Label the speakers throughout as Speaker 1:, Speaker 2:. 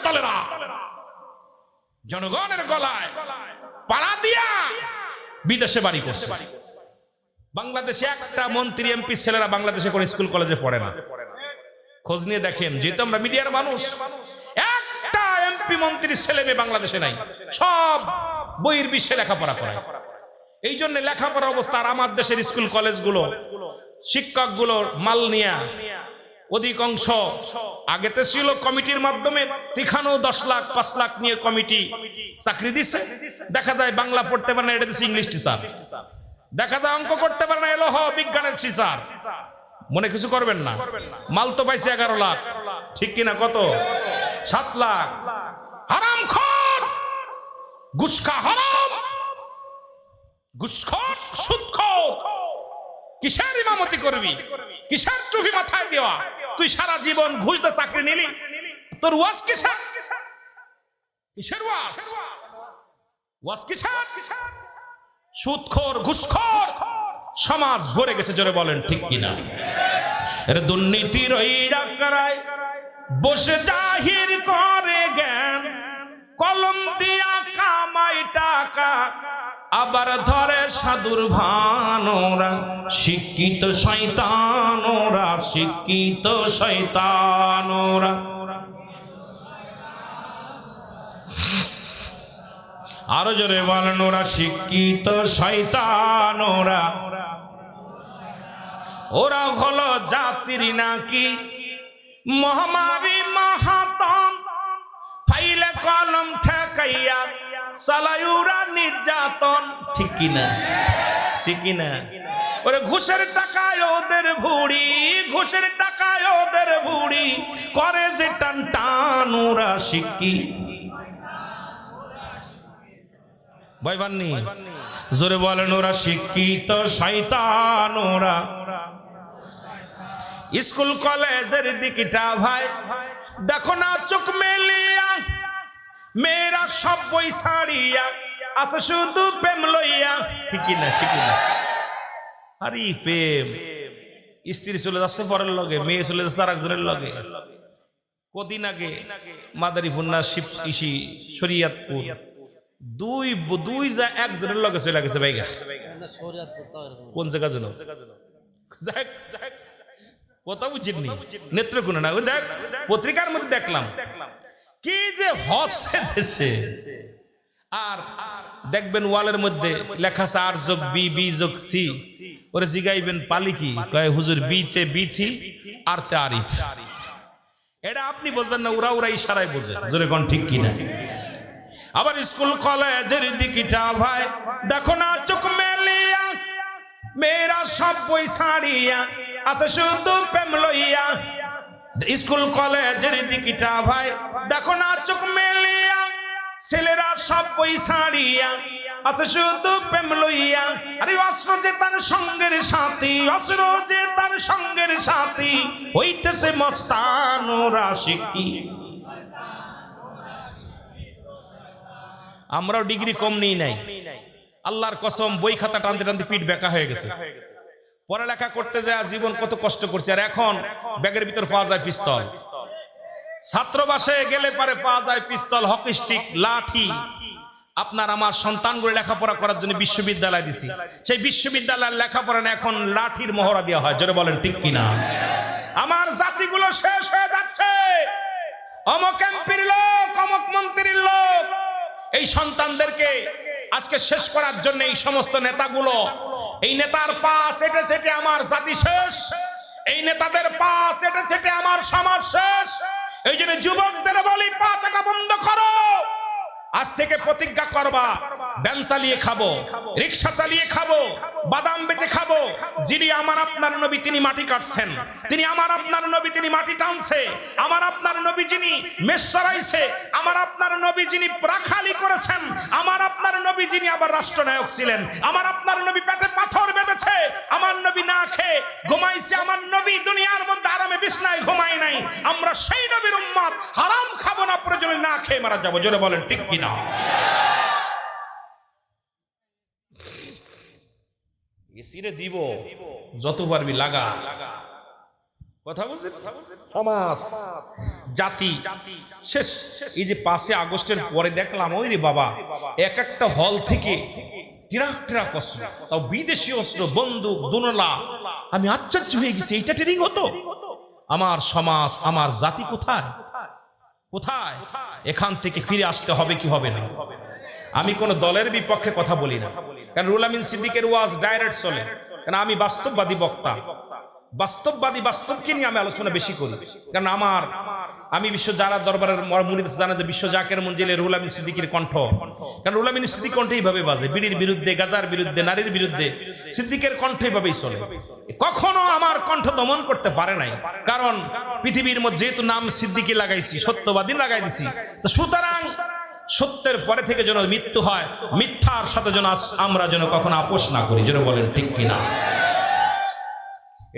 Speaker 1: দলেরা জনগণের গলায় পাড়া দিয়া বিদেশে বাড়ি করছে। বাংলাদেশে একটা মন্ত্রী এমপি ছেলেরা বাংলাদেশে কোনো স্কুল কলেজে পড়ে না। খোঁজ নিয়ে দেখেন, যেহেতু আমরা মিডিয়ার মানুষ, একটা এমপি মন্ত্রীর ছেলে মেয়ে বাংলাদেশে নাই, সব বইয়ের বিশ্বে লেখাপড়া করে। এই জন্য লেখাপড়ার অবস্থা। আর আমার দেশের স্কুল কলেজগুলো শিক্ষকগুলোর মাল নিয়া অধিকাংশ আগেতে ছিল কমিটির মাধ্যমে, এখানেও 10 লাখ 5 লাখ নিয়ে কমিটি চাকরি দিচ্ছে। দেখা যায় বাংলা পড়তে পারে না, এটা দিচ্ছে ইংলিশ টিচার। দেখা যায় অঙ্ক করতে পারে না, এলো বিজ্ঞানের টিচার। মনে কিছু করবেন না, মাল তো পাইছে 11 লাখ, ঠিক কিনা? কত? 7 লাখ। হারামখোর, ঘুষখা হারাম, ঘুষখোর, সুদখোর। কিসের ইমামতি করবি? কিসের টুপি মাথায় দেওয়া? তুই সারা জীবন ঘুষ দিয়ে চাকরি নিলি, তোর ওয়াজ কিসের? কিসের ওয়াজ? ওয়াজ কিসের? সুদখোর, ঘুষখোর সমাজ ভরে গেছে। জোরে বলেন ঠিক কিনা? এর দুর্নীতির ওই রাকারায় বসে জাহির করে জ্ঞান, কলম দিয়া কামাই টাকা, আবার ধরে সাধুর ভান। ওরা শিক্ষিত শয়তান, ওরা শিক্ষিত শয়তান। ওরা আরো জোরে বলেন, ওরা শিক্ষিত শয়তান। ওরা ওরা হলো জাতির নাকি মহামারী মহাতম, ফাইলে কলম ঠেকাইয়া চালায়ুরা নির্যাতন। ঠিক কিনা? ঠিক কিনা? ওরে ঘুষের টাকায় ওদের ভুড়ি, ঘুষের টাকায় ওদের ভুড়ি করে যে টান টান। ওরা শিক্ষি ভাইবান্নি, জোরে বলেন, ওরা শিক্ষিত শয়তান। ওরা স্কুল কলেজের দিকটা ভাই দেখো না চোখ মেলিয়া, মেয়েরা সব বই ছাড়িয়া আছে শুধু প্রেম লইয়া। ঠিক কিনা? ঠিক কিনা? আরে প্রেম, স্ত্রী চলে যাচ্ছে পরের লগে, মেয়ে চলে যাচ্ছে আর একজনের লগে। কদিন আগে মাদারীপুর শিব ইসি শরিয়াতপুর দুই যা একজনের লগে চলে গেছে ভাইগা। কোন জায়গা যেন কথা বুঝিনি, নেত্রকোনা না, যাক পত্রিকার মধ্যে দেখলাম কি যে হচ্ছে দেশে। আর দেখবেন ওয়ালের মধ্যে লেখা আছে আর যোগ বি, বি যোগ সি। ওরে জিগাইবেন পালি কি? কয় হুজুর বিতে বিথি আর তে আরিফ। এটা আপনি বলবেন না, ওরা ওরা ইশারায় বোঝে। জোরে কোন ঠিক কিনা? আবার স্কুল কলেজের দিকটা ভাই দেখো না চোখ মেলিয়া, মেয়েরা সব বই ছাড়িয়া আছে শুধু প্রেম লইয়া। স্কুল কলেজের দিকটা ভাই দেখো না চোখ মেলিয়া, ছেলেরা সব বই ছাড়িয়া আছে শুধু প্রেম লইয়া। আরে অস্ত্র যে তার সঙ্গের সাথী, অস্ত্র যে তার সঙ্গের সাথী, হইতেছে মস্তান। ওরা শিক্ষি। আমরাও ডিগ্রি কম নেই নাই, আল্লাহর কসম বই খাতা টানতে টানতে পিঠ বেঁকা হয়ে গেছে। পড়ালেখা করতে যায় জীবন কত কষ্ট করছে। আর এখন ব্যাগের ভিতর পাওয়া যায় পিস্তল, ছাত্রবাসে গেলে পারে পাওয়া যায় পিস্তল, হকি স্টিক, লাঠি। আপনার আমার সন্তানগুলো লেখাপড়া করার জন্য বিশ্ববিদ্যালয় দিছি, সেই বিশ্ববিদ্যালয়ের লেখাপড়া এখন লাঠির মহড়া দেওয়া হয়। জোরে বলেন ঠিক কিনা? আমার জাতিগুলো শেষ হয়ে যাচ্ছে। অমক এমপির লোক, অমক মন্ত্রীর লোক, এই সন্তানদেরকে আজকে শেষ করার জন্য এই সমস্ত নেতাগুলো, এই নেতার পা চেটে চেটে আমার জাতি শেষ, এই নেতাদের পা চেটে চেটে আমার সমাজ শেষ। এই জন্য যুবকদের বলি, পা চাটা বন্ধ করো। আজ থেকে প্রতিজ্ঞা করবা, ভ্যান চালিয়ে খাবো, রিক্সা চালিয়ে খাবো, বাদাম বেচে খাবো। যিনি আমার আপনার নবী তিনি মাটি কাটছেন, তিনি আমার আপনার নবী তিনি মাটি টানছে। আমার আপনার নবী যিনি মেষ চড়াইছে, আমার আপনার নবী যিনি রাখালি করেছেন, আমার আপনার নবী যিনি আবার রাষ্ট্রনায়ক ছিলেন, আমার আপনার নবী পেটে পাথর বেঁধেছে, আমার নবী না খেয়ে ঘুমাইছে, আমার নবী দুনিয়ার মধ্যে আরামে বিছনায় ঘুমাই নাই। আমরা সেই নবীর উম্মত, হারাম খাবো না, প্রয়োজনে না খেয়ে মারা যাবো। জোরে বলেন ঠিক কিনা? এসিরে দিব যত পারবি লাগা, কথা বুঝছেন? সমাজ জাতি শেষ। এই যে 5 আগস্টের পরে দেখলাম ওই রে বাবা, এক একটা হল থেকে ট্রাক অস্ত্র, তাও বিদেশি অস্ত্র, বন্দুক, দোনলা। আমি আশ্চর্য হয়ে গেছি, এইটা ট্রেনিং হতো? আমার সমাজ, আমার জাতি কোথায় কোথায়? এখান থেকে ফিরে আসতে হবে কি হবে না? আমি কোন দলের বিপক্ষে কথা বলি না, কারণ রুহুল আমিন সিদ্দিকের ওয়াজ ডাইরেক্ট চলে, কারণ আমি বাস্তববাদী বক্তা, বাস্তবকে নিয়ে আমি আলোচনা বেশি করি। কারণ আমি বিশ্ব যারা দরবারের মুরিদ জানে যে বিশ্ব জাকের মঞ্জিলে রুহুল আমিন সিদ্দিকের কণ্ঠ, কারণ রুহুল আমিন সিদ্দিক কণ্ঠ এইভাবে বাজে, বিড়ির বিরুদ্ধে, গাজার বিরুদ্ধে, নারীর বিরুদ্ধে সিদ্দিকের কণ্ঠ এইভাবেই চলে। কখনো আমার কণ্ঠ দমন করতে পারে নাই, কারণ পৃথিবীর মধ্যে যেহেতু নাম সিদ্দিকি লাগাইছি, সত্যবাদী লাগাই দিছি, সুতরাং সত্যের পরে থেকে যেন মৃত্যু হয়, মিথ্যার সাথে যেন আমরা যেন কখনো আপোষ না করি, যেন বলেন ঠিক কিনা?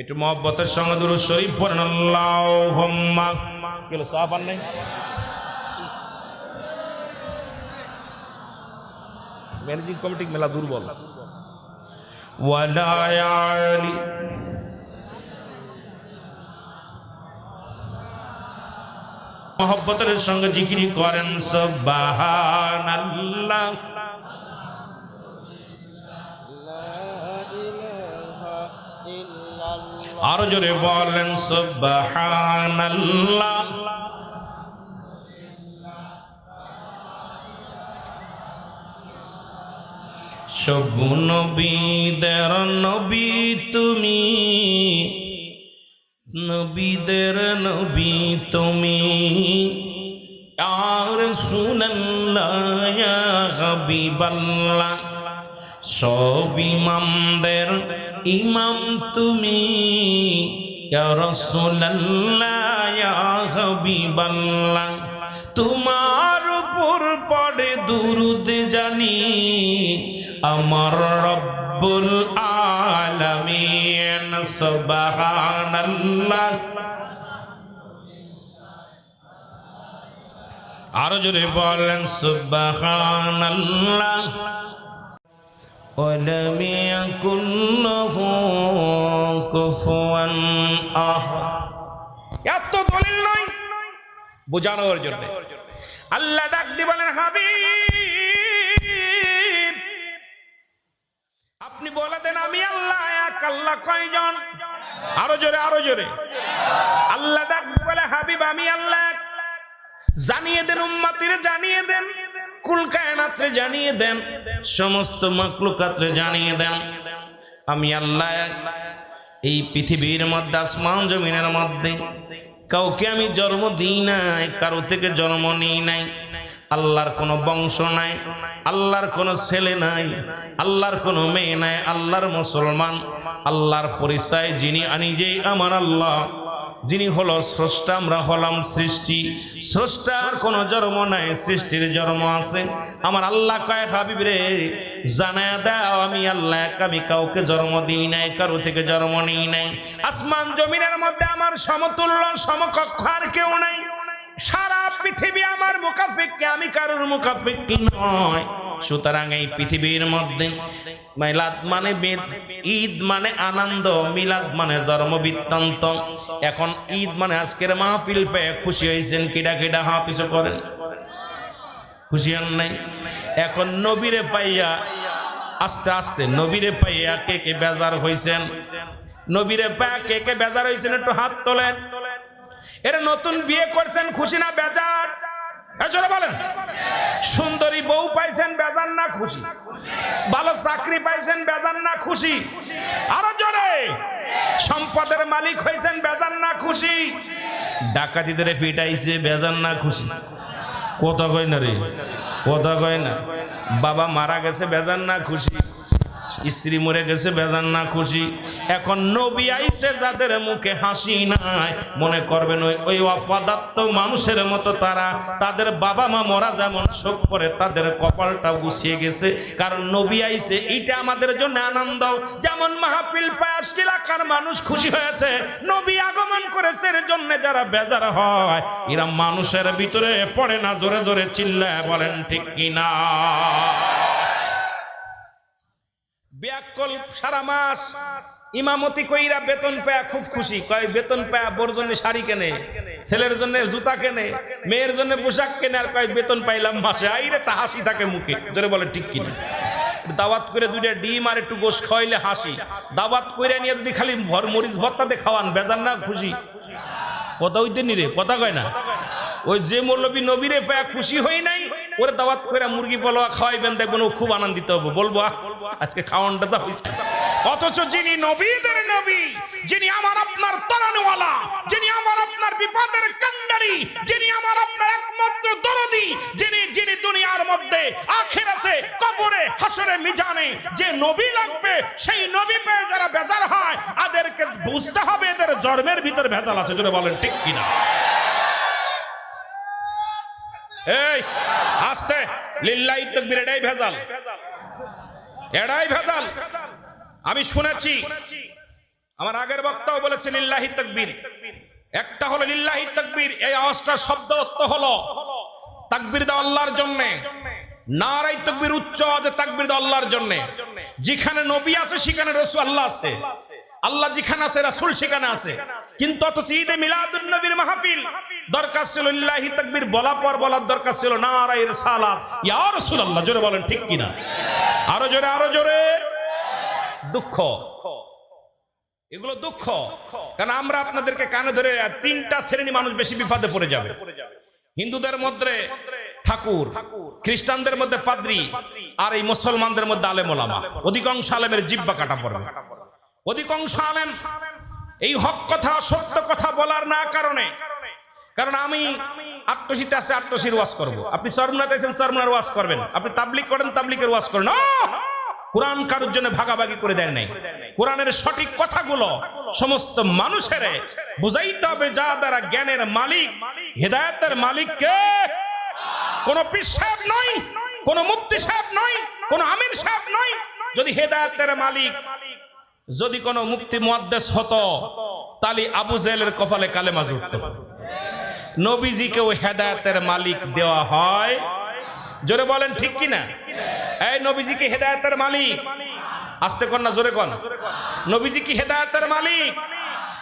Speaker 1: একটু মহব্বতের সঙ্গে দুরূদ শরীফ পড়েন। আল্লাহুম্মা কেলো সাহাবান নাই, ম্যানেজিং কমিটি মেলা দুর্বল। ওয়ালা ইয়ালি মহব্বতের সঙ্গে জিকির করেন সুবহানাল্লাহ। আরো জোরে বলেন সুবহানাল্লাহ। সব নবীদের নবী তুমি, নবীদের নবী তুমি, আর রাসূলুল্লাহ ইয়া হাবিবাল্লাহ। সব ইমামদের ইমাম তুমি, ইয়া রাসূলুল্লাহ ইয়া হাবিবাল্লাহ। তোমার উপর পড়ে দুরূদ জানি আমার রব্বুল আলামিন। সুবহানাল্লাহ। আরো জোরে বলেন সুবহানাল্লাহ। ওয়ালাম ইয়াকুন লাহু কুফুয়ান আহাদ। এত দলিল নয় বোঝানোর জন্য আল্লাহ ডাক দিয়ে বলেন, হাবিব আপনি বলে দেন আমি আল্লাহ এক। আল্লাহ কয়জন? আরো জোরে, আরো জোরে। আল্লাহ ডাক দিয়ে বলে, হাবিব আমি আল্লাহ এক। জানিয়ে দেন উম্মতিরে, জানিয়ে দেন কুল কায়নাতরে, জানিয়ে দেন সমস্ত মাখলুকাতরে, জানিয়ে দেন আমি আল্লাহ এক। এই পৃথিবীর মধ্যে, আসমান জমিনের মধ্যে কাউকে আমি জন্ম দিই নাই, কারো থেকে জন্ম নিই নাই। আল্লাহর কোনো বংশ নাই, আল্লাহর কোনো ছেলে নাই, আল্লাহর কোনো মেয়ে নাই। আল্লাহর মুসলমান, আল্লাহর পরিচয় যিনি আনি, যেই আমার আল্লাহ, যিনি হলো স্রষ্টা, আমরা হলাম সৃষ্টি। স্রষ্টার কোনো জন্ম নাই, সৃষ্টির জন্ম আছে। আমার আল্লাহ কয়, হাবিব রে জানায়া দাও আমি আল্লাহ এক, আমি কাউকে জন্ম দিই নাই, কারো থেকে জন্ম নিই নাই। আসমান জমিনের মধ্যে আমার সমতুল্য সমকক্ষ আর কেউ নাই। সারা পৃথিবী আমার মুকাফিক্কি, আমি কারোর মুকাফিক্কি নয়। সুতরাং এই পৃথিবীর মধ্যে মিলাদ মানে ঈদ মানে আনন্দ, মিলাদ মানে জন্ম বৃত্তান্ত। এখন ঈদ মানে আজকের মাহফিল পেয়ে খুশি হয়েছেন, কিডা কিডা হাত কিছু করেন, খুশি হন নাই? এখন নবীরে পাইয়া আস্তে আস্তে, নবীরে পাইয়া কে কে বেজার হয়েছেন? নবীরে পাইয়া কে কে বেজার হয়েছেন একটু হাত তোলেন। এরা নতুন বিয়ে করছেন, খুশি না বেজার? জোরে বলেন। সুন্দরী বউ পাইছেন, বেজার না খুশি? ভালো চাকরি পাইছেন, বেজার না খুশি? আরো জোরে। সম্পদের মালিক হয়েছেন, বেজার না খুশি? ডাকাতিদের ফিটাইছে, বেজার না খুশি? কথা কয় না রে, কথা কয় না। বাবা মারা গেছে, বেজার না খুশি? স্ত্রী মরে গেছে, বেজার না খুশি? এখন নবী আইছে যাদের মুখে হাসি নাই, মনে করবেন ওই ওয়াফাদাত মানুষের মতো তারা, তাদের বাবা মা মরা যেমন শোক করে, তাদের কপালটা গুছিয়ে গেছে, কারণ নবী আইছে। এইটা আমাদের জন্য আনন্দ। যেমন মাহফিল পায়াস এলাকার মানুষ খুশি হয়েছে, নবী আগমন করেছে, এর জন্য যারা বেজার হয় এরা মানুষের ভিতরে পড়ে না। জোরে জোরে চিল্লায় বলেন ঠিক কিনা? ব্যাকল সারা মাস ইমামতি কইরা বেতন পায়া খুব খুশি, কয় বেতন পায়া বোর জন্য শাড়ি কেনে, ছেলের জন্য জুতা কেনে, মেয়ের জন্য পোশাক কেনে, আর কয় বেতন পাইলাম মাসে। আইরে একটা হাসি থাকে মুখে, জোরে বলে ঠিক কিনা? দাওয়াত করে দুইটা ডিম আর একটু গোশ খাওয়াইলে হাসি, দাওয়াত করে নিয়ে যদি খালি মরিচ ভর্তা দিয়ে খাওয়ান বেজান না খুশি? কথা হইতে নি রে, কথা কয় না। ওই যে মৌলবী নবীরে পায়া খুশি হই নাই, ওরে দাওয়াত করে মুরগি পোলাও খাওয়াইবেন, দেখবেন ও খুব আনন্দিত হবে, বলবো আজকে খাওয়ানটা তো হয়েছে। অথচ যিনি নবীদের নবী, যিনি আমার আপনার তারানওয়ালা, যিনি আমার আপনার বিপদের কান্ডারি, যিনি আমার আপনার একমাত্র দরদি, যিনি দুনিয়ার মধ্যে আখিরাতে কবরে হাসরে মিজানে যে নবী লাগবে, সেই নবী পেয়ে যারা বেজার হয়, এদেরকে বুঝতে হবে এদের জন্মের ভিতর ভেজাল আছে। জোরে বলেন ঠিক কিনা? এই আস্তে, লিল্লাহি তাকবীর, এটাই ভেজাল, এটাই ভেজাল। আমি শুনেছি, আমার আগের বক্তাও বলেছে লিল্লাহি তাকবীর। একটা হলো লিল্লাহি তাকবীর, এই আওয়াজটার শব্দ অর্থ হলো তাকবীর দাও আল্লাহর জন্য, নারায়ে তাকবীর উচ্চ আওয়াজে তাকবীর দাও আল্লাহর জন্য। যেখানে নবী আছে সেখানে রাসূল আল্লাহ আছে, আল্লাহ যেখানে আছে রাসূল সেখানে আছে। কিন্তু অথচ ঈদে মিলাদুন নবীর মাহফিল দরকার ছিল লিল্লাহি তাকবীর বলা পর বলার দরকার ছিল নারায়ে রিসালাত ইয়া রাসূলুল্লাহ। জোরে বলেন ঠিক কিনা? আরো জোরে, আরো জোরে। দুঃখ, এগুলো দুঃখ, কারণ আমরা আপনাদেরকে কানে ধরে তিনটা শ্রেণী মানুষ বেশি বিপদে পড়ে যাবে। হিন্দুদের মধ্যে ঠাকুর, খ্রিস্টানদের মধ্যে পাদ্রী, আর এই মুসলমানদের মধ্যে আলেম ওলামা। অধিকাংশ আলেমের জিহ্বা কাটা পড়বে। অধিকাংশ আলেম এই হক কথা সত্য কথা বলার না কারণে, কারণ আমি আট্টশীতে আছে আট্টশীর ওয়াজ করব, আপনি সরমনাতে আছেন সরমনার ওয়াজ করবেন, আপনি তাবলিগ করেন তাবলিগের ওয়াজ করেন। কোরআন কারোর জন্য ভাগাভাগি করে দেয় নাই। কোরআনের সঠিক কথাগুলো সমস্ত মানুষের বুঝাইতে হবে, যা দ্বারা জ্ঞানের মালিক, হেদায়েতের মালিক কে? কোন পীর সাহেব নয়, কোন মুফতি সাহেব নয়, কোন আমির সাহেব নয়। যদি হেদায়েতের মালিক যদি কোন মুফতি মুহাদ্দিস হতো, তাহলে আবু জেহেলের কপালে কালেমা জুটতো। নবীজিকেও হেদায়েতের মালিক দেওয়া হয়। জোরে বলেন ঠিক কিনা? এই নবীজি কি হেদায়েতের মালিক? আস্তে কর না, জোরে কর। নবীজি কি হেদায়েতের মালিক?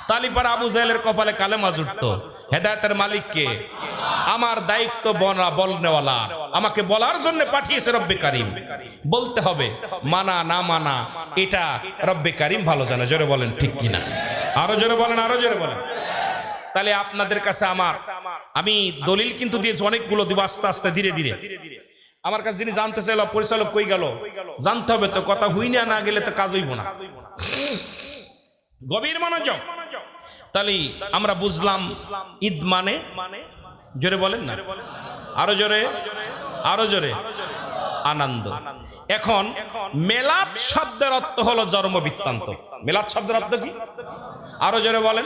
Speaker 1: তালি পার আবু জেহেলের কপালে কালেমা জুটতো। হেদায়েতের মালিক কে? আমার দায়িত্ব বলনেওয়ালা, আমাকে বলার জন্য পাঠিয়েছে রব্বে কারিম। বলতে হবে, মানা না মানা এটা রব্বে কারিম ভালো জানে। জোরে বলেন ঠিক কিনা? আরো জোরে বলেন, আরো জোরে বলেন। তাহলে আপনাদের কাছে আমি দলিল কিন্তু দিয়েছি অনেকগুলো, দিব আস্তে আস্তে ধীরে ধীরে। আমার কাছে যিনি জানতে চাইল পরিচালক কই গেল, জানতে হবে তো, কথা হুই না গেলে তো কাজ হইব না। গভীর মনোযোগ। তাহলে আমরা বুঝলাম ঈদ মানে, জোরে বলেন না, আরো জোরে, আরো জোরে, আনন্দ। এখন মেলাদ শব্দের অর্থ হলো জন্ম বৃত্তান্ত। মেলাদ শব্দের অর্থ কি? আরো জোরে বলেন।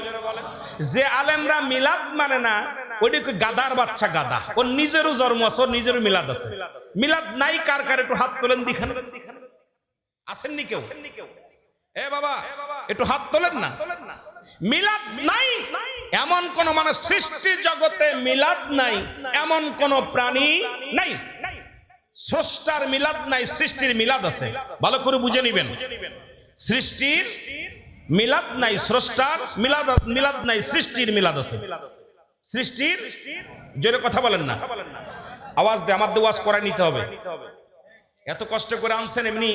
Speaker 1: যে আলেমরা মিলাদ মানে না, ওইটা গাদার বাচ্চা, গাদা। ওর নিজেরও জন্ম আছে, ওর নিজেরও মিলাদ আছে। মিলাদ নাই কার কার একটু হাত তোলেন দিখান। আসেননি কেউ? এ বাবা একটু হাত তোলেন না। মিলাদ নাই এমন কোন, মানে সৃষ্টি জগতে মিলাদ নাই এমন কোন প্রাণী নাই। স্রষ্টার মিলাদ নাই, সৃষ্টির মিলাদ আছে। ভালো করে বুঝে নিবেন, সৃষ্টির মিলাদ নাই, স্রষ্টার মিলাদ নাই, সৃষ্টির মিলাদ আছে। সৃষ্টির, জোরে কথা বলেন না, আওয়াজ দে, আমার ওয়াজ করাই নিতে হবে। এত কষ্ট করে আনছেন, এমনি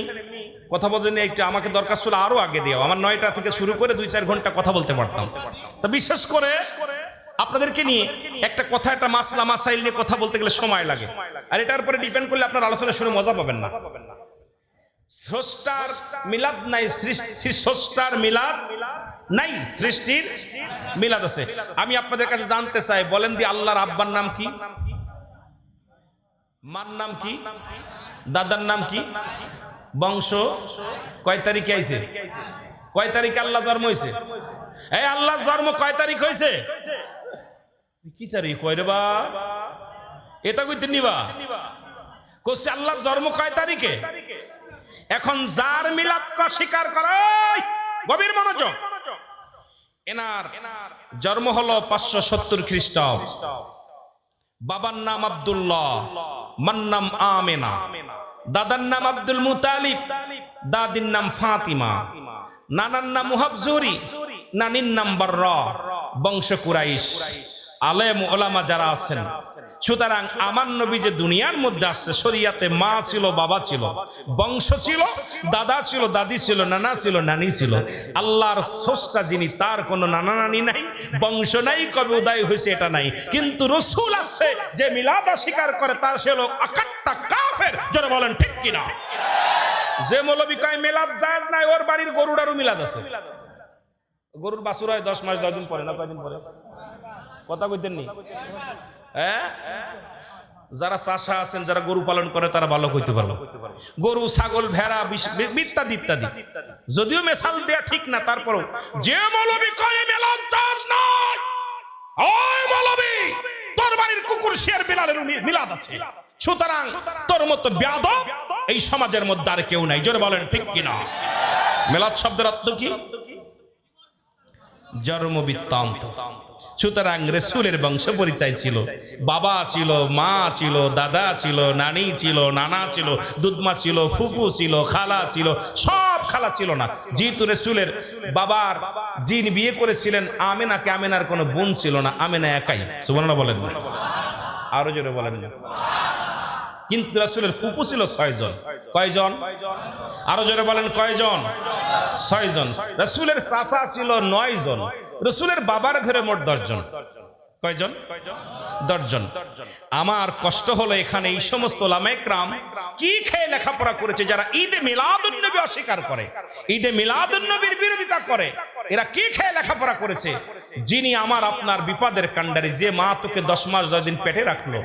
Speaker 1: কথা বলতে নিয়ে একটু আমাকে দরকার ছিল আরো আগে দিও। আমার 9টা থেকে শুরু করে 2-4 ঘন্টা কথা বলতে পারতাম। তো বিশেষ করে আপনাদেরকে নিয়ে একটা কথা, একটা মাসলা মাসাইল নিয়ে কথা বলতে গেলে সময় লাগে, আর এটার উপরে ডিপেন্ড করলে আপনার আলোচনা শুনে মজা পাবেন না। স্রষ্টার মিলাদ নাই, স্রষ্টার মিলাদ নাই, সৃষ্টির মিলাদ আছে। আমি আপনাদের কাছে জানতে চাই, বলেন দি আল্লাহর আব্বার নাম কি? মার নাম কি? দাদার নাম কি? বংশ কয় তারিখে আইছে? কয় তারিখে আল্লাহ জন্ম হয়েছে? এই আল্লাহ জন্ম কয় তারিখ হয়েছে? কি তারিখ কয় রে বা? এটা কইতে নিবা কোসে আল্লাহ জন্ম কয় তারিখে? এখন যার মিলাদ স্বীকার করে, গভীর মনোযোগ, এনার জন্ম হলো 570 খ্রিস্টাব্দ। বাবার নাম আব্দুল্লাহ, মার নাম আমেনা, দাদার নাম আব্দুল মুতালিব, দাদির নাম ফাতিমা। নানার নাম মুহাফজুরি, নানির নাম বাররা, বংশ কুরাইশ, আলেম ওলামা যারা আছেন। সুতরাং আমার নবী যে দুনিয়ার মধ্যে আসছে, শরিয়াতে মা ছিল, বাবা ছিল, বংশ ছিল, দাদা ছিল, দাদি ছিল, নানা ছিল, নানি ছিল। আল্লাহর স্রষ্টা যিনি, তার কোনো নানা নানি নাই, বংশ নাই, কবে উদয় হয়েছে এটা নাই। কিন্তু রসুল আছে যে মিলাদ অস্বীকার করে, তার সে লোক আকাট্টা কাফের। যারা বলেন ঠিক কিনা? যে মৌলবী কয় মিলাদ জায়েজ নাই, ওর বাড়ির গরুড়ারও মিলাদ আছে। গরুর বাছুর হয় 10 মাস 10 দিন পরে, না কয়দিন পরে? কথা কইতেন নি? হ্যাঁ, যারা চাষা আছেন, যারা গরু পালন করে, তারা ভালো কইতে পারবে। গরু, ছাগল, ভেড়া, ইত্যাদি ইত্যাদি। যদিও মেসাল দেয়া ঠিক না, তারপরও যে মৌলবী কয় মিলাদ জায়েজ নাই, ওই মৌলবী তোর বাড়ির কুকুর শিয়ার বিলালের মিলাদ আছে। সুতরাং তোর মতো বেয়াদব এই সমাজের মধ্যে আর কেউ নাই। জোরে বলেন ঠিক কিনা? মিলাদ শব্দের অর্থ কি? জন্ম বৃত্তান্ত। সুতরাং রাসূলের বংশ পরিচয় ছিল, বাবা ছিল, মা ছিল, দাদা ছিল, নানি ছিল, নানা ছিল, দুধমা ছিল, ফুফু ছিল, খালা ছিল, সব খালা ছিল না। যেহেতু রাসূলের বাবার যিনি বিয়ে করেছিলেন আমেনাকে, আমেনার কোনো বোন ছিল না, আমেনা একাই। সুবহানাল্লাহ বলেন না? আরো জোরে বলেন না? কিন্তু রাসূলের ফুফু ছিল 6 জন। কয়জন? আরো জোরে বলেন কয়জন? 6 জন। রাসূলের চাচা ছিল 9 জন। রাসূলের বাবার ধরে মোট 10 জন। কয়জন? 10 জন। আমার কষ্ট হলো এখানে এই সমস্ত ওলামায়ে কেরাম কি খেয়ে লেখাপড়া করেছে, যারা ঈদে মিলাদুন নবী অস্বীকার করে, ঈদে মিলাদুন নবীর বিরোধিতা করে, এরা কি খেয়ে লেখাপড়া করেছে? যিনি আমার আপনার বিপদের কাণ্ডারি, যে মা তোকে 10 মাস 10 দিন পেটে রাখলো,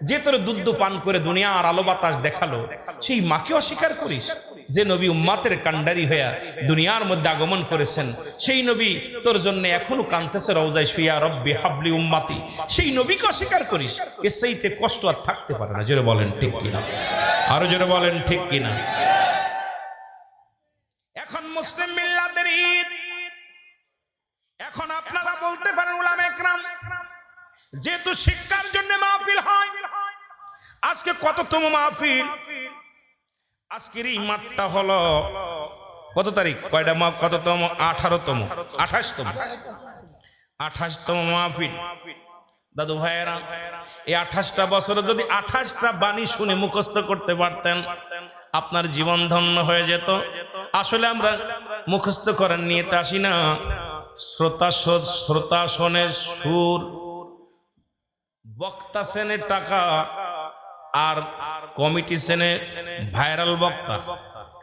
Speaker 1: যে তোর দুধ পান করে দুনিয়া আর আলো বাতাস দেখালো, সেই মাকে অস্বীকার করিস? যে নবী উম্মাতের কাণ্ডারি হইয়া দুনিয়ার মধ্যে আগমন করেছেন, সেই নবী তোর জন্য এখনো কাঁদতেছে রওজায় শুইয়া, রব্বি হাবলি উম্মাতি, সেই নবীকে অস্বীকার করিস? এর চাইতে কষ্ট আর থাকতে পারে না। জোরে বলেন ঠিক কিনা? আরো জোরে বলেন ঠিক কিনা? এখন মুসলিম মিল্লাতের ঈদ। এখন আপনারা বলতে পারেন উলামায়ে কেরাম, যেহেতু শিক্ষার জন্য মাহফিল হয়, আজকে কততম মাহফিল? আজকের এই মাঠটা হলো কত তারিখ? কয়টা মাহ? কততম? 18তম, 28তম, 28তম মাহফিল। দাদু ভাইয়েরা, এই 28টা বছরে যদি 28টা বাণী শুনে মুখস্থ করতে পারতেন, আপনার জীবন ধন্য হয়ে যেত। আসলে আমরা মুখস্থ করার নিয়েতে আসি না, শ্রোতা শোনের সুর, বক্তা সেনের টাকা, আর কমিটি সেনে ভাইরাল বক্তা।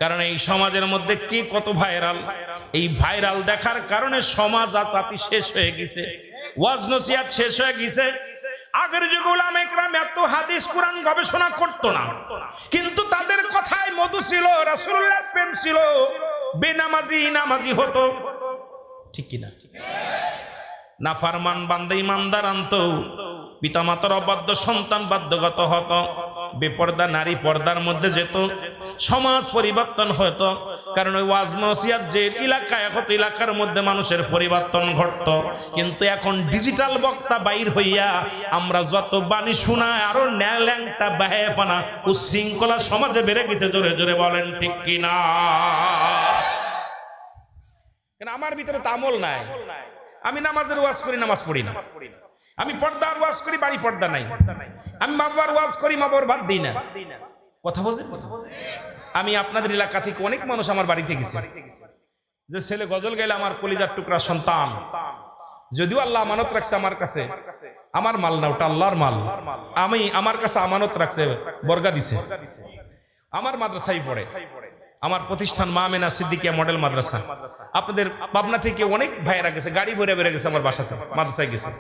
Speaker 1: কারণ এই সমাজের মধ্যে কি কত ভাইরাল, এই ভাইরাল দেখার কারণে সমাজ আতাতি শেষ হয়ে গেছে, ওয়াজ নসিহত শেষ হয়ে গেছে। আগের যুগে উলামায়ে কেরাম এত হাদিস কোরআন গবেষণা করতো না, কিন্তু তাদের কথায় মধু ছিল, রাসূলুল্লাহর প্রেম ছিল, বেনামাজি নামাজি হতো। ঠিক কিনা? নাফরমান বান্দা ইমানদার আনত, পিতামাতার অবাধ্য সন্তান বাধ্যগত হতো, বেপর্দা নারী পর্দার মধ্যে যেত, সমাজ পরিবর্তন হতো। কারণ ওই ওয়াজ নসিহত যে এলাকায় হতো, এলাকার মধ্যে মানুষের পরিবর্তন ঘটত। কিন্তু এখন ডিজিটাল বক্তা বাইর হইয়া আমরা যত বাণী শোনায়, আরো ন্যাংটা বাহেফানা উশৃঙ্খলা সমাজে বেড়ে গেছে। জোরে জোরে বলেন ঠিক কিনা? কেন আমার ভিতরে তামল নাই। আমি নামাজের ওয়াজ করি, নামাজ পড়ি না। আমি পর্দার ওয়াজ করি, বাড়ি পর্দা নাই। আমি বাবার ওয়াজ করি, মা বাবার ভাত দিই না। কথা বলছেন? আমি আপনাদের এলাকা থেকে অনেক মানুষ আমার বাড়িতে গেছে, যে ছেলে গজল গাইলে আমার কলিজার টুকরা সন্তান, যদিও আল্লাহ আমানত রাখছে আমার কাছে, আমার মাল না, ওটা আল্লাহর মাল। আমি আমার কাছে আমানত রাখছে, বর্গা দিছে। আমার মাদ্রাসায় পড়ে, আমার প্রতিষ্ঠান মা আমেনা সিদ্দিকিয়া মডেল মাদ্রাসা। আপনাদের পাবনা থেকে অনেক ভাইয়েরা গেছে, গাড়ি ভরে ভরে গেছে আমার বাসাতে, মাদ্রাসায় গেছে,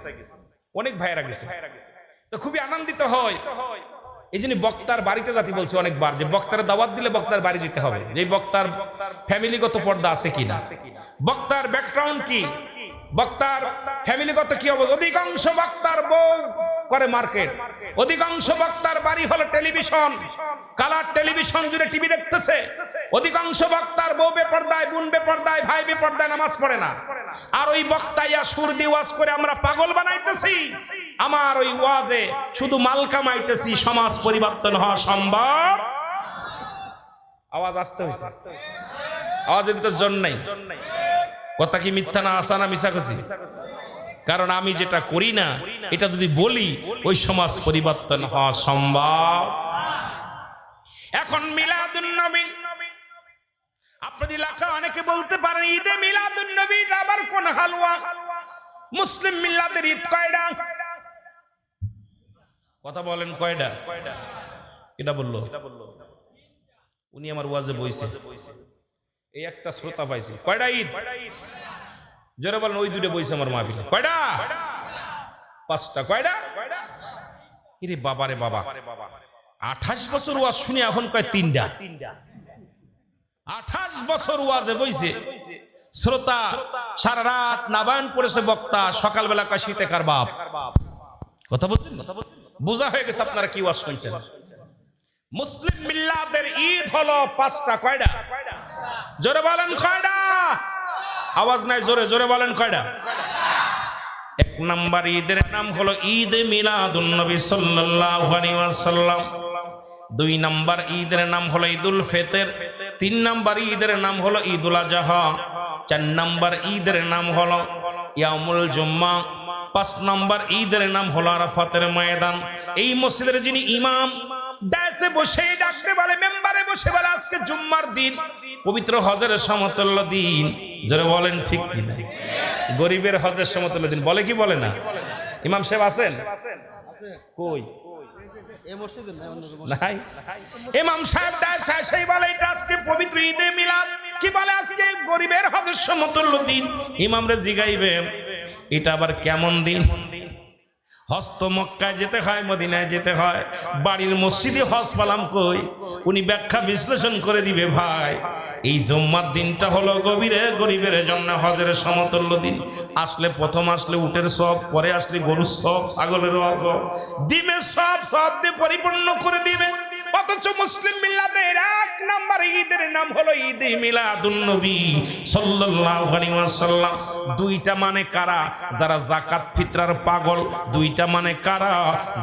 Speaker 1: অনেক ভাইয়েরা গেছে। তো খুবই আনন্দিত হয়। এই জন্য বক্তার বাড়িতে জাতি বলছে অনেকবার, যে বক্তার দাওয়াত দিলে বক্তার বাড়ি যেতে হবে, যে বক্তার ফ্যামিলিগত পর্দা আছে কিনা, বক্তার ব্যাকগ্রাউন্ড কি, বক্তার ফ্যামিলিগত কি অবস্থা। অধিকাংশ বক্তার বউ করে মার্কেট, অধিকাংশ বক্তার বাড়ি হলো টেলিভিশন, কালার টেলিভিশন জুড়ে টিভি দেখতেছে। অধিকাংশ বক্তার বউ বেপর্দায়, বোন বেপর্দায়, ভাই বেপর্দায়, নামাজ পড়ে না। আর ওই বক্তাইয়া সুর দিয়ে ওয়াজ করে আমরা পাগল বানাইতেছি। আমার ওই ওয়াজে শুধু মাল কামাইতেছি, সমাজ পরিবর্তন হওয়া সম্ভব? আওয়াজ আসতে হয়েছে, আওয়াজের তো জোর নাই। কথা কি মিথ্যা না, আসা না মিছা করছি? কারণ আমি যেটা করি না এটা যদি বলি ওই সমাজ পরিবর্তন হওয়া সম্ভব। এখন মিলাদুন নবী আপনাদের এলাকা অনেকে বলতে পারেন ঈদে মিলাদুন নবী আবার কোন হালুয়া? মুসলিম মিল্লাতের ঈদ কয়টা? কথা বলেন কয়টা? এটা বললো উনি আমার ওয়াজে বইছে, এই একটা শ্রোতা পাইছি। কয়টা ঈদ? জোরে বলেন। ওই দুটো বইছে আমার মাহফিলে। কয়টা? 5টা। কয়টা? ইরে বাবা রে বাবা, 28 বছর ওয়াজ শুনে এখন কয় 3টা। 28 বছর ওয়াজে বইছে শ্রোতা, সারা রাত নাবায়ন পড়েছে বক্তা, সকালবেলা কয় শীতে কার বাপ। কথা বলছেন? বোঝা হয়ে গেছে আপনারা কি ওয়াজ শুনছেন। মুসলিম মিল্লাতের ঈদ হলো 5টা। কয়টা? জোরে বলেন কয়টা? আওয়াজ নাই, জোরে জোরে বলেন কয়টা? 1 নাম্বার ঈদের নাম হলো ঈদে মিলাদুন নবী সাল্লাল্লাহু আলাইহি ওয়াসাল্লাম। 2 নাম্বার ঈদের নাম হলো ঈদুল ফিতর। 3 নাম্বার ঈদের নাম হলো ঈদুল আযহা। 4 নাম্বার ঈদের নাম হলো ইয়াউমুল জুম্মা। 5 নাম্বার ঈদের নাম হলো আরাফাতের ময়দান। এই মসজিদের যিনি ইমাম ডাসে বসে ডাকতে বলে, মেম্বারে বসে বলে আজকে জুম্মার দিন, পবিত্র হজের সমতুল্য দিন। জোরে বলেন ঠিক কি না? গরিবের হজের সমতুল্য দিন বলে কি বলে না? ইমাম সাহেব আছেন? কই? নাই। ইমাম সাহেব ডাসে সেই বলে এটা আজকে পবিত্র ঈদে মিলাদ, কি বলে আজকে গরিবের হজের সমতুল্য দিন। ইমামরে জিগাইবে এটা আবার কেমন দিন? হজ তো মক্কায় যেতে হয়, মদিনায় যেতে হয়, বাড়ির মসজিদে হজ পালাম কই? উনি ব্যাখ্যা বিশ্লেষণ করে দিবে, ভাই এই জুম্মার দিনটা হলো গরিবের জন্য হজের সমতুল্য দিন। আসলে প্রথম আসলে উটের সব, পরে আসলে গরুর সব, ছাগলের সব, ডিমের সব দিয়ে পরিপূর্ণ করে দিবে। অথচ মুসলিম মিল্লাতের 1 নাম্বার ঈদের নাম হলো ঈদে মিলাদুন নবী সাল্লাল্লাহু আলাইহি ওয়াসাল্লাম। 2টা মানে কারা? যারা যাকাত ফিতরার পাগল। 2টা মানে কারা?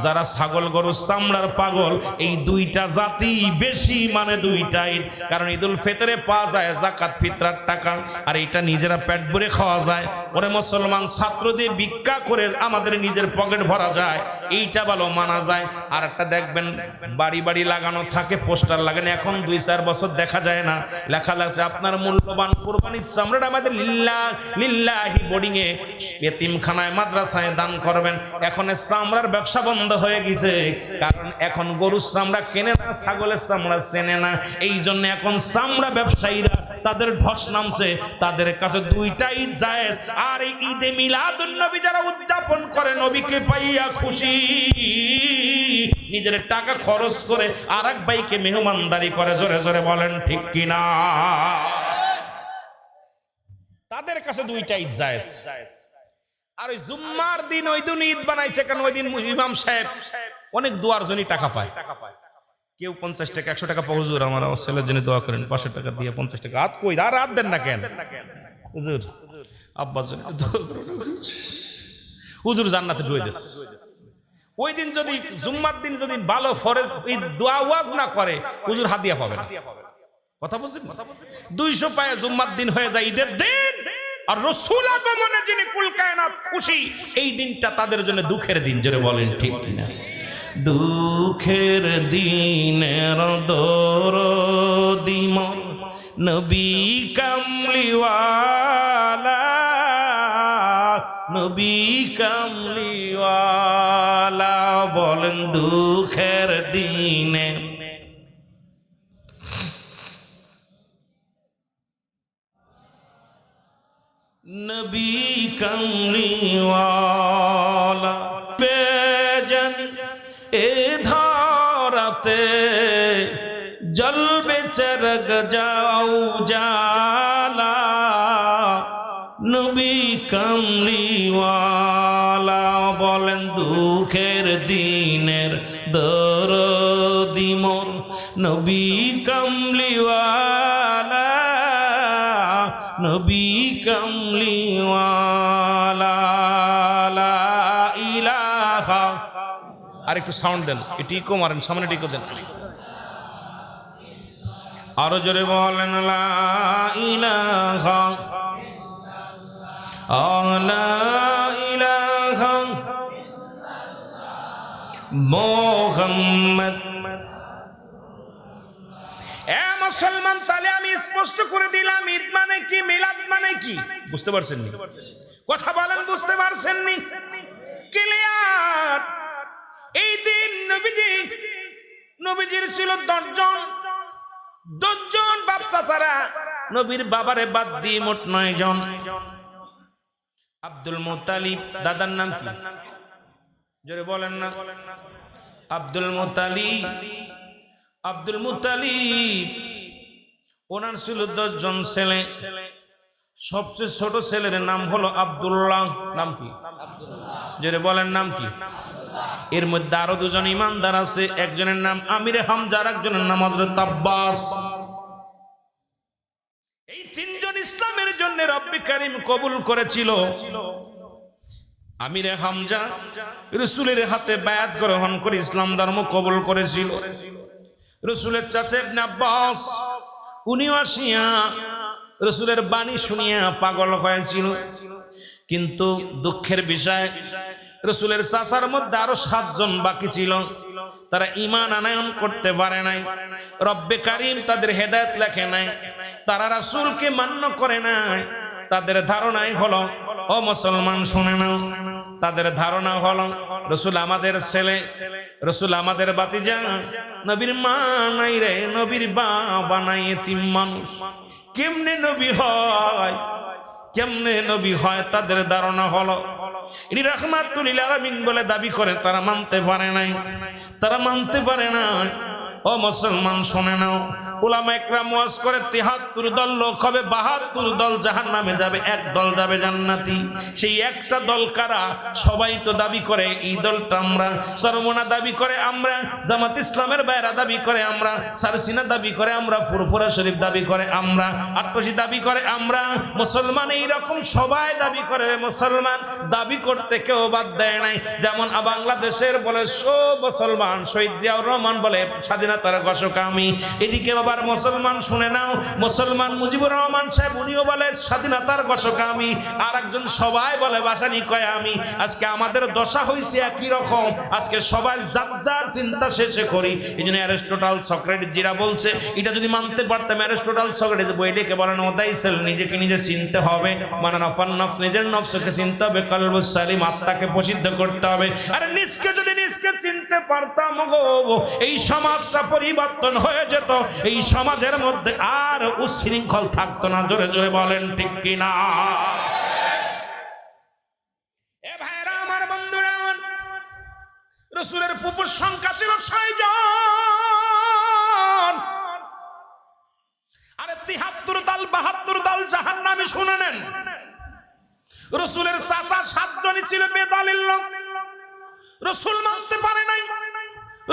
Speaker 1: যারা ছাগল গরুর চামড়ার পাগল। এই 2টা জাতি বেশি মানে 2টা ঈদ। কারণ ঈদুল ফিতরে পাওয়া যায় যাকাত ফিতরার টাকা, আর এটা নিজেরা পেট ভরে খাওয়া যায়। ওরে মুসলমান ছাত্র দিয়ে ভিক্ষা করে আমাদের নিজের পকেট ভরা যায়, এইটা ভালো মানা যায়। আর একটা দেখবেন বাড়ি বাড়ি লাগানো থাকে, পোস্টার লাগানো, এখন 2-4 বছর দেখা যায় না, লেখা লাগছে আপনার মূল্যবান কুরবানির চামড়াটা আমাদের লিল্লাহি বোর্ডিং এ এতিমখানায় মাদ্রাসায় দান করবেন। এখন চামড়ার ব্যবসা বন্ধ হয়ে গেছে, কারণ এখন গরুর চামড়া কেনে না, ছাগলের চামড়া চেনে না। এই জন্য এখন চামড়া ব্যবসায়ীরা তাদের ধস নামছে, তাদের কাছে 2টা ঈদ জায়েজ। আর এই ঈদে মিলাদুন নবী যারা উদযাপন করে, নবীকে পাইয়া খুশি, নিজের টাকা খরচ করে আরেক ভাইকে মেহমানদারি করে, জোরে জোরে বলেন ঠিক কিনা? তাদের কাছে 2টা ঈদ জায়েজ। আর ওই জুম্মার দিন ওই দিন ঈদ বানাইছে কেন? ওই দিন ইমাম সাহেব অনেক দোয়ার জন্য টাকা পায়। কেউ 50 টাকা 100 টাকা পায়, হুজুর আমার ছেলের জন্য দোয়া করেন, 500 টাকা দিয়ে 50 টাকা। হাত কই? আর হাত দেন না কেন? হুজুর আব্বার জন্য দোয়া করুন, হুজুর জান্নাতে ঢুকে দেশ। ওই দিন যদি জুম্মার দিন যদি ভালো ফরজ ঈদ দোয়া ওয়াজ না করে, হুজুর হাদিয়া পাবে না। কথা বুঝছেন? 200 পায়ে জুম্মার দিন হয়ে যায় ঈদের দিন। আর রাসূল আগমনে যিনি কুল কায়নাত খুশি, এই দিনটা তাদের জন্য দুঃখের দিন। জোরে বলেন ঠিক কিনা? দুঃখের দিনের দরদি মন নবী কামলিওয়ালা, নবী কামলিওয়ালা। বলেন দুঃখের দিনে নবী কামলিওয়ালা। বেজানি এ ধরাতে জলবে চরগ যাও জালা, নবী কামলিওয়ালা। বলেন দুঃখের দিনের দরদি মোর নবী কামলিওয়ালা, নবী কামলিওয়ালা। লা ইলাহা। আর একটু সাউন্ড দেন, একটু ইকো মারেন, সামনে ইকো দেন, আরো জোরে বলেন লা ইলাহা লা ইলাহা মুহাম্মদ। এ মুসলমান, তাহলে আমি স্পষ্ট করে দিলাম ঈদ মানে কি, মিলাদ মানে কি। বুঝতে পারছেন নি? কথা বলেন, বুঝতে পারছেন নি? ক্লিয়ার? এই দিন নবীজির ছিল 10 জন বাপ চাচারা, নবীর বাবারে বাদ দিয়ে মোট 9 জন। আব্দুল মুত্তালিব দাদার নাম কি? জোরে বলেন না। আব্দুল মুত্তালিব ওনার ছিল 10 জন ছেলে। সবচেয়ে ছোট ছেলের নাম হলো আব্দুল্লাহ। নাম কি? জোরে বলেন, নাম কি? এর মধ্যে আরো 2 জন ইমানদার আছে। একজনের নাম আমিরে হামজা, আর একজনের নাম হযরত আব্বাস। এই 3 জন ইসলামের জন্য রব্বি কারীম কবুল করেছিল। আমিরে হামজা রাসূলের হাতে বায়াত গ্রহণ করে ইসলাম ধর্ম কবুল করেছিল। রাসূলের চাচা ইবনে আব্বাস উনিও আসিয়া রাসূলের বাণী শুনিয়া পাগল হয়েছিল। কিন্তু দুঃখের বিষয়, রাসূলের চাচার মধ্যে আরো 7 জন বাকি ছিল, তারা ঈমান আনয়ন করতে পারে নাই। রব্বে কারীম তাদের হেদায়েত লেখে নাই, তারা রাসূলকে মান্য করে নাই। তাদের ধারণাই হলো, ও মুসলমান শুনে নাও, তাদের ধারণা হলো রাসূল আমাদের ছেলে, রাসূল আমাদের ভাতিজা, নবীর মা নাই রে, নবীর বাবা নাই, এতিম মানুষ, কেমনে নবী হয়, কেমনে নবী হয়। তাদের ধারণা হলো ইনি রাহমাতুল লিল আলামিন বলে দাবি করে, তারা মানতে পারে নাই, তারা মানতে পারে না। ও মুসলমান শুনে নাও, উলামা ইকরাম ওয়াজ করে ৭৩ দল লোক হবে, ৭২ দল জাহান্নামে যাবে, 1 দল যাবে জান্নাতি। সেই একটা দল কারা? সবাই তো দাবি করে এই দলটা আমরা, সরমনা দাবি করে আমরা, জামাত ইসলামের বাইরা দাবি করে আমরা, সারসিনা দাবি করে আমরা, ফুরফুরা শরীফ দাবি করে আমরা, আট্টসি দাবি করে আমরা, মুসলমান এইরকম সবাই দাবি করে। মুসলমান দাবি করতে কেউ বাদ দেয় নাই। যেমন বাংলাদেশের বলে সব মুসলমান, শহীদ জিয়াউর রহমান বলে স্বাধীনতার ঘোষক আমি। এদিকে আবার মুসলমান শুনে নাও, মুসলমান মুজিবুর রহমান সাহেব উনিও বলে স্বাধীনতার ঘোষক আমি, আর একজন সবাই বলে ভাসানী কয় আমি। আজকে আমাদের দশা হয়েছে একই রকম, আজকে সবাই যার যার চিন্তা শেষে করি। এই জন্য অ্যারিস্টটল সক্রেটিস যেটা বলছে, এটা যদি মানতে পারতাম, অ্যারিস্টটল সক্রেটিস বই লিখে বলেন ওদাই সেল, নিজেকে নিজে চিনতে হবে, মানে নফান নফস, নিজের নফসকে চিনতে হবে, কলবুস সালিম, আত্মাকে প্রসিদ্ধ করতে হবে। আরে নিজকে যদি নিজকে চিনতে পারতাম গো, এই সমাজটা পরিবর্তন হয়ে যেত, এই সমাজের মধ্যে আর উচ্ছৃঙ্খল থাকতো না। জোরে জোরে বলেন ঠিক কিনা? এ ভাইরা আমার, বন্ধুরা, রাসূলের ফুফুর সংখ্যা ছিল 6 জন। আরে ৭৩ দল ৭২ দল জাহান্নামে। শুনে নেন, রাসূলের চাচা 7 জনই ছিল বেদলিল লোক, রাসূল মানতে পারে নাই।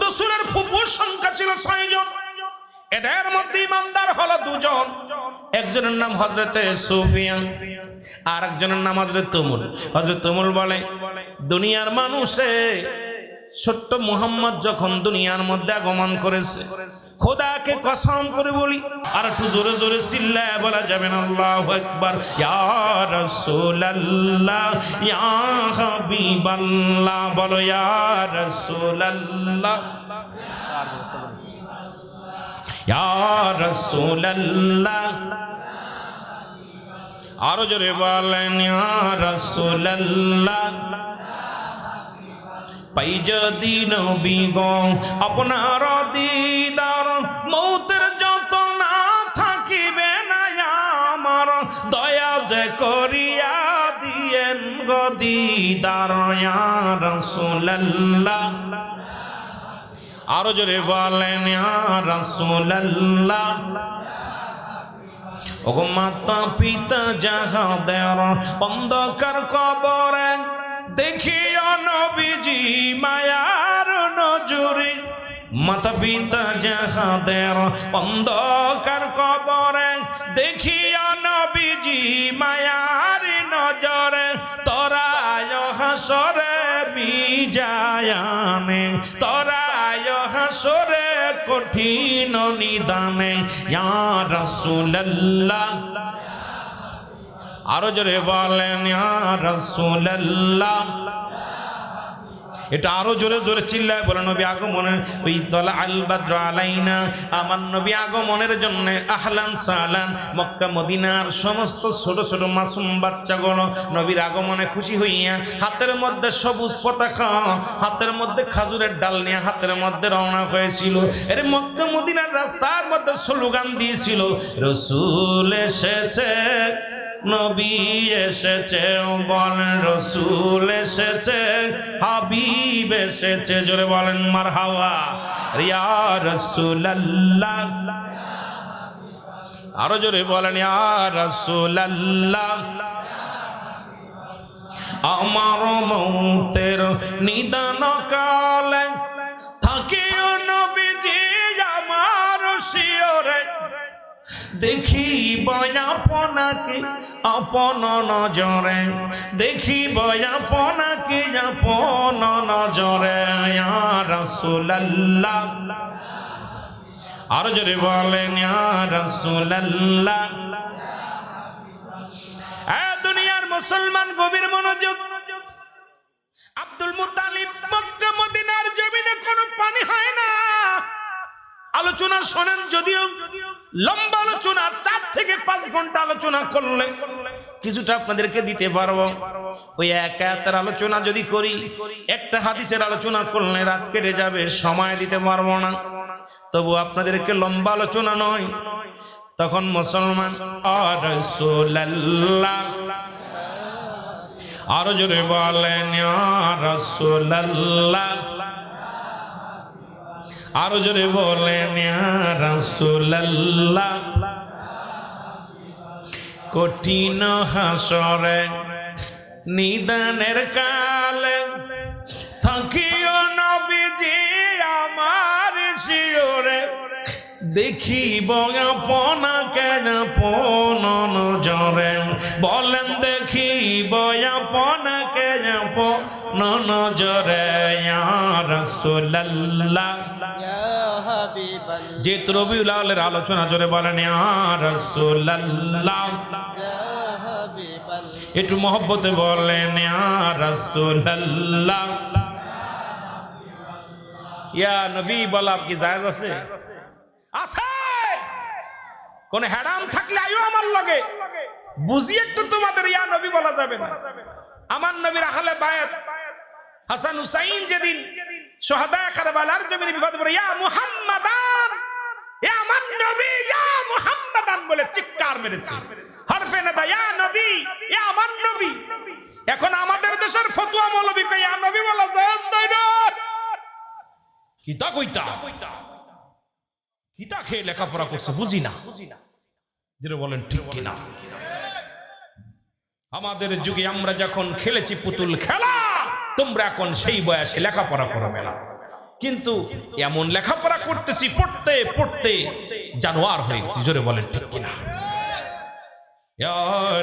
Speaker 1: রাসূলের ফুফুর সংখ্যা ছিল 6 জন। এদের মধ্যে ইমানদার হলো 2 জন, একজনের নাম হযরতে সুফিয়ান, আর একজনের নাম হযরত তুমুল। হযরত তুমুল বলে, দুনিয়ার মানুষে ছোট্ট মুহাম্মদ যখন দুনিয়ার মধ্যে আগমন করেছে, খোদাকে কসম করে বলি, আর একটু জোরে জোরে চিল্লায় বলা যাবে না, আল্লাহু আকবার। ইয়া রাসূলুল্লাহ, ইয়া হাবিবাল্লাহ, বলো ইয়া রাসূলুল্লাহ, ইয়া রাসূলুল্লাহ, আরো জোরে বলেন ইয়া রাসূলুল্লাহ। পাই যদি নবী গো আপনার দিদার, মৌতের যত না থাকিবে না আমার, দয়া যে করিয়া দিয়েন গো দিদার, ইয়া রাসূলুল্লাহ। আরো জোরে বলেন ইয়া রাসূলুল্লাহ। ওগো মাতা পিতা যাহাদের অন্ধকার কবরে, দেখিও নবীজি মায়ার নজরে, মাতা পিতা যাহাদের অন্ধকার কবরে, দেখিও নবীজি মায়ার নজরে, তোরায় হাসরে বিজয়ানে, তোরায় হাসরে কঠিন নিদানে, ইয়া রাসূলুল্লাহ। আরো জোরে বলেন ইয়া রাসূলুল্লাহ। এটা আরো জোরে জোরে চিল্লায় বলেন নবী আগমনের ওই তলা আল বাদর আলাইনা, আমার নবী আগমনের জন্য আহলান সালান। মক্কা মদিনার সমস্ত ছোট ছোট মাসুম বাচ্চাগুলো নবীর আগমনে খুশি হইয়া হাতের মধ্যে সবুজ পতাকা, হাতের মধ্যে খাজুরের ডাল নিয়ে হাতের মধ্যে রওনা হয়েছিল। এর মক্কা মদিনার রাস্তার মধ্যে স্লোগান দিয়েছিল, রাসূল এসেছে, নবী এসেছে, বলেন রাসূল এসেছে, হাবিব এসেছে। জোরে বলেন মারহাবা ইয়া রাসূলুল্লাহ। আরো জোরে বলেন ইয়া রাসূলুল্লাহ। আমার মৌতের নিদান কালে থাকিও নবীজি আমার শিয়রে, দেখিব আপনাকে আপন নজরে, দেখিব আপনাকে আপন নজরে ইয়া রাসূলুল্লাহ। আর জোরে বলেন ইয়া রাসূলুল্লাহ। দুনিয়ার মুসলমান গভীর মনোযোগ। আব্দুল মুত্তালিব মক্কা মদিনার জমিনে কোনো পানি হয় না। আলোচনা শোনেন, যদিও লম্বা আলোচনা, 4 থেকে 5 ঘন্টা আলোচনা করলে কিছুটা আপনাদেরকে দিতে পারবো। ওই এক আয়াতের আলোচনা যদি করি, একটা হাদিসের আলোচনা করলে রাত কেটে যাবে, সময় দিতে পারবো না। তবু আপনাদেরকে লম্বা আলোচনা নয়। তখন মুসলমান রাসূলুল্লাহ, আরো জোরে বলেন ইয়া রাসূলুল্লাহ, আরো জোরে বলেন ইয়া রাসূলুল্লাহ। কঠিন হাসরে নিদানের কালে থাকিও নবীজি আমার শিয়রে, দেখিব আপনাকে আপন নজরে, বলেন দেখিব আপনাকে আপন নজরে ইয়া রাসূলুল্লাহ। যে রবিউল আউয়ালের আলোচনা জোরে বলেন ইয়া রাসূলুল্লাহ। একটু মহব্বতে বলেন ইয়া রাসূলুল্লাহ। ইয়া নবী বলা কি জায়েজ আছে? আছে। কোন হারাম থাকলে আইও আমার লগে, বুঝিয়ে তো তোমাদের ইয়া নবী বলা যাবে না। আমার নবীর আহলে বায়াত হাসান হুসাইন যেদিন শুহাদা কারবালার জমিনে বিপদ পড়ে ইয়া মুহাম্মাদান, ইয়া আমার নবী, ইয়া মুহাম্মাদান বলে চিৎকার মেরেছে। হরফে নাদা ইয়া নবী, ইয়া আমার নবী। এখন আমাদের দেশের ফতোয়া মৌলবী কই ইয়া নবী বলা যায় না। কিতা কইতা কিতা খেয়ে লেখাপড়া করছে বুঝি না, যেটা বলেন ঠিক কিনা? আমাদের যুগে আমরা যখন খেলেছি পুতুল খেলা, তোমরা এখন সেই বয়সে লেখাপড়া করো মেলা। কিন্তু এমন লেখাপড়া করতেছি, পড়তে পড়তে জানোয়ার হয়ে গেছি। জোরে বলেন ঠিক কিনা? ইয়া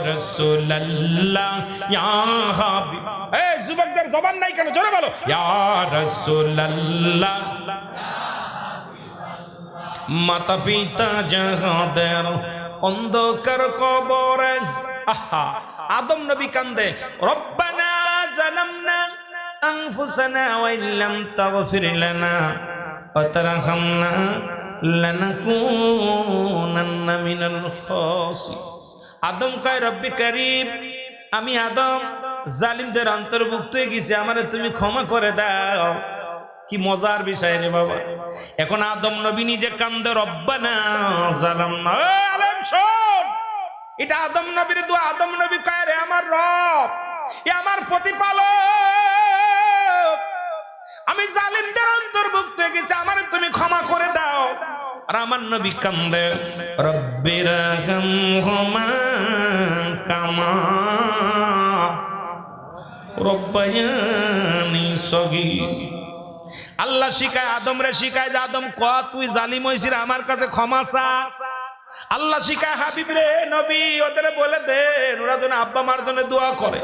Speaker 1: রাসূলুল্লাহ, ইয়া হাবিব। এই যুবকদের জবান নাই কেন? জোরে বলো ইয়া রাসূলুল্লাহ। মাতা পিতা যাহাদের অন্ধকার কবরে, আহা আদম নবী কান্দে, রব্বানা জালামনা আনফুসানা ওয়া ইল্লাম তাগফির লানা ওয়া তারহামনা লানাকুনান্না মিনাল খাসিরিন। আদম কয় রব্বি কারীম, আমি আদম জালিমদের অন্তর্ভুক্ত হয়ে গেছি, আমারে তুমি ক্ষমা করে দাও। কি মজার বিষয় রে বাবা। এখন আদম নবী নিজে কান্দে, রব্বানা জালামনা। আলেম শোন, এটা আদম নবীর দোয়া। আদম নবী কয় রে আমার রব, এ আমার প্রতিপালক, আমি জালিমদের অন্তর্ভুক্ত হয়ে গেছি, আমার তুমি ক্ষমা করে দাও। আর আমার নবী কান্দে, রব্বিরহামহুমা কামা রব্বায়ানি সগীর। আল্লাহ শিখায় আদম রে, শিখায় যে আদম ক তুই জালিম হইছিস, আমার কাছে ক্ষমা চা। আল্লাহ শিখায় হাবিব রে, নবী ওদের বলে দেন ওরা যেন আব্বা মার জন্য দোয়া করে।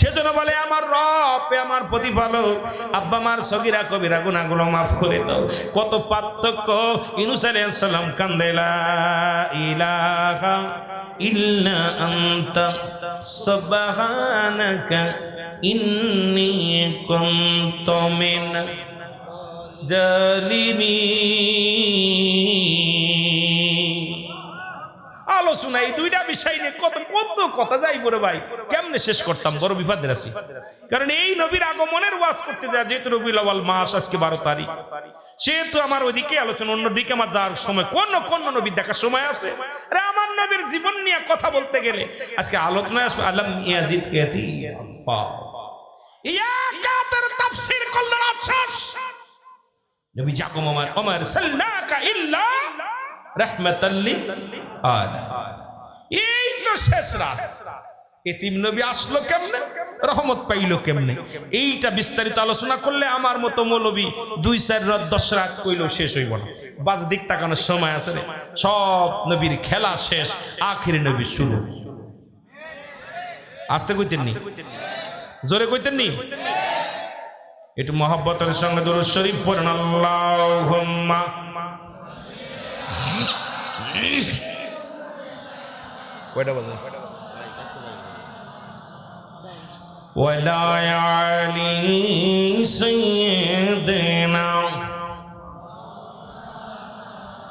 Speaker 1: সেজন্য বলে আমার রব, আমার প্রতিপালক, আব্বা মার সগীরা কবিরা গুনাহগুলো মাফ করে দাও। কত পার্থক্য। ইউনূস আলাইহিস সালাম কান্দে, লা ইলাহা ইল্লা আনতা সুবহানাকা ইন্নী কুনতু মিনাল জালিমিন। আলোচনা এই দুইটা বিষয় নিয়ে কত কত কথা যাই বড় ভাই, কেমনে শেষ করতাম, বড় বিপদের আছি। কারণ এই নবীর আগমনের ওয়াজ করতে যায়, যেহেতু রবিউল আউয়াল মাস, আজকে 12 তারিখ, সেহেতু আমার ওইদিকে আলোচনা, অন্যদিকে আমার যাওয়ার সময় কোন নবীর দেখার সময় আছে? আরে আমার নবীর জীবন নিয়ে কথা বলতে গেলে আজকে আলোচনায় আসবে। আলম ইয়াজিদ কাতি ইয়া কাতার তাফসীর করলেন আফসোস, নবী জাকম ওমর সাল্লাকা ইল্লা রাহমাতাল লিল আলামিন। এই তো শেষ রাত, এতিম নবী আসলো কেমনে, রহমত পাইলো কেমনে, এইটা বিস্তারিত আলোচনা করলে আমার মতো মৌলবী 2-4 রাত 10 রাত কইলেও শেষ হইব না। বাস দিক তাকানোর সময় আছে রে, সব নবীর খেলা শেষ, আখিরি নবী শুরু। আসতে কইতেন নি, জোরে কইতেন নি, একটু মহব্বতের সঙ্গে দুরূদ শরীফ পড়েন। আল্লাহুম্মা কয়টা বাজে? ولا علي سيدنا